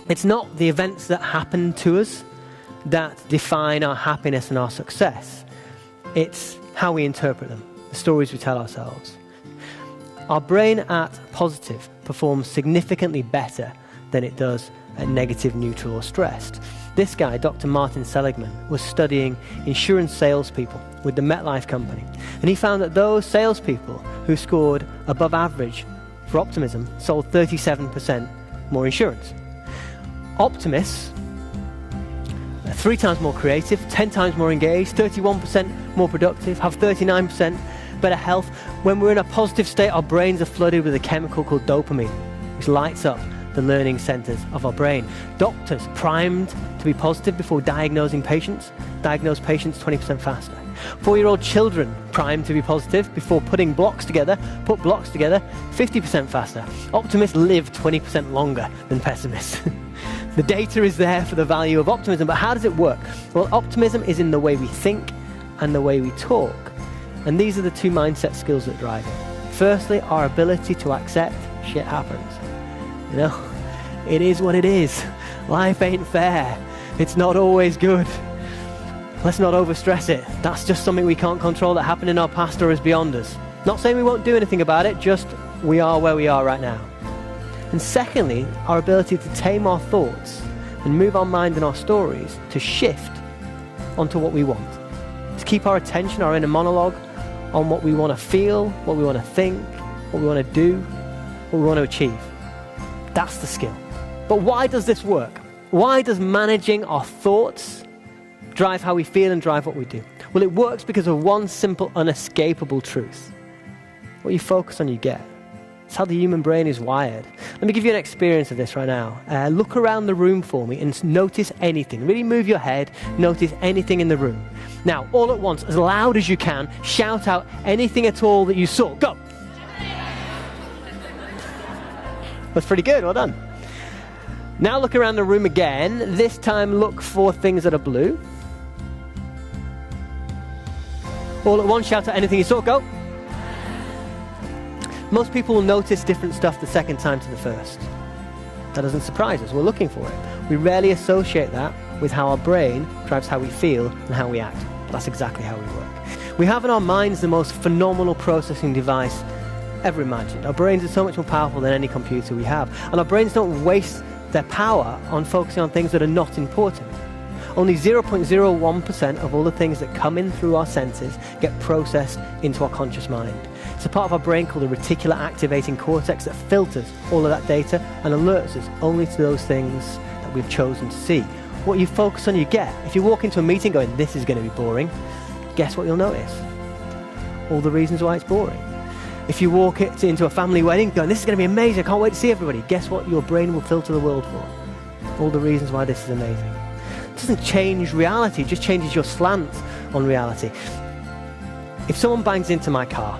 It's not the events that happen to us that define our happiness and our success. It's how we interpret them, the stories we tell ourselves. Our brain at positive performs significantly better than it does at negative, neutral, or stressed. This guy, Dr. Martin Seligman, was studying insurance salespeople with the MetLife company. And he found that those salespeople who scored above average for optimism sold 37% more insurance. Optimists are 3 times more creative, 10 times more engaged, 31% more productive, have 39% better health. When we're in a positive state, our brains are flooded with a chemical called dopamine, which lights up the learning centers of our brain. Doctors primed to be positive before diagnosing patients, diagnose patients 20% faster. 4-year-old children primed to be positive before putting blocks together, put blocks together 50% faster. Optimists live 20% longer than pessimists. The data is there for the value of optimism, but how does it work? Well, optimism is in the way we think and the way we talk. And these are the 2 mindset skills that drive it. Firstly, our ability to accept shit happens. You know, it is what it is. Life ain't fair. It's not always good. Let's not overstress it. That's just something we can't control that happened in our past or is beyond us. Not saying we won't do anything about it, just we are where we are right now. And secondly, our ability to tame our thoughts and move our mind and our stories to shift onto what we want. To keep our attention, our inner monologue, on what we want to feel, what we want to think, what we want to do, what we want to achieve. That's the skill. But why does this work? Why does managing our thoughts drive how we feel and drive what we do? Well, it works because of one simple, unescapable truth. What you focus on, you get. It's how the human brain is wired. Let me give you an experience of this right now. Look around the room for me and notice anything. Really move your head, notice anything in the room. Now, all at once, as loud as you can, shout out anything at all that you saw. Go! That's pretty good, well done. Now look around the room again. This time look for things that are blue. All at once, shout out anything you saw. Go! Most people will notice different stuff the second time to the first. That doesn't surprise us. We're looking for it. We rarely associate that with how our brain drives how we feel and how we act. But that's exactly how we work. We have in our minds the most phenomenal processing device ever imagined. Our brains are so much more powerful than any computer we have. And our brains don't waste their power on focusing on things that are not important. Only 0.01% of all the things that come in through our senses get processed into our conscious mind. It's a part of our brain called the reticular activating cortex that filters all of that data and alerts us only to those things that we've chosen to see. What you focus on, you get. If you walk into a meeting going, this is going to be boring, guess what you'll notice? All the reasons why it's boring. If you walk into a family wedding going, this is going to be amazing, I can't wait to see everybody, guess what your brain will filter the world for? All the reasons why this is amazing. It doesn't change reality, it just changes your slant on reality. If someone bangs into my car,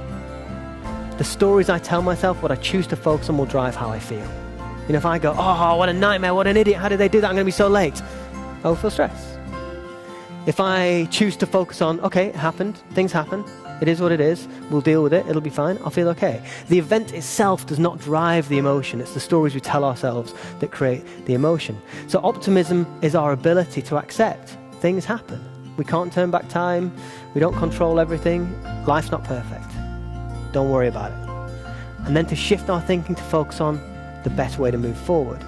the stories I tell myself, what I choose to focus on will drive how I feel. You know, if I go, oh, what a nightmare, what an idiot, how did they do that, I'm going to be so late, I will feel stressed. If I choose to focus on, okay, it happened, things happen, it is what it is, we'll deal with it, it'll be fine, I'll feel okay. The event itself does not drive the emotion, it's the stories we tell ourselves that create the emotion. So optimism is our ability to accept things happen. We can't turn back time, we don't control everything, life's not perfect. Don't worry about it. And then to shift our thinking to focus on the best way to move forward.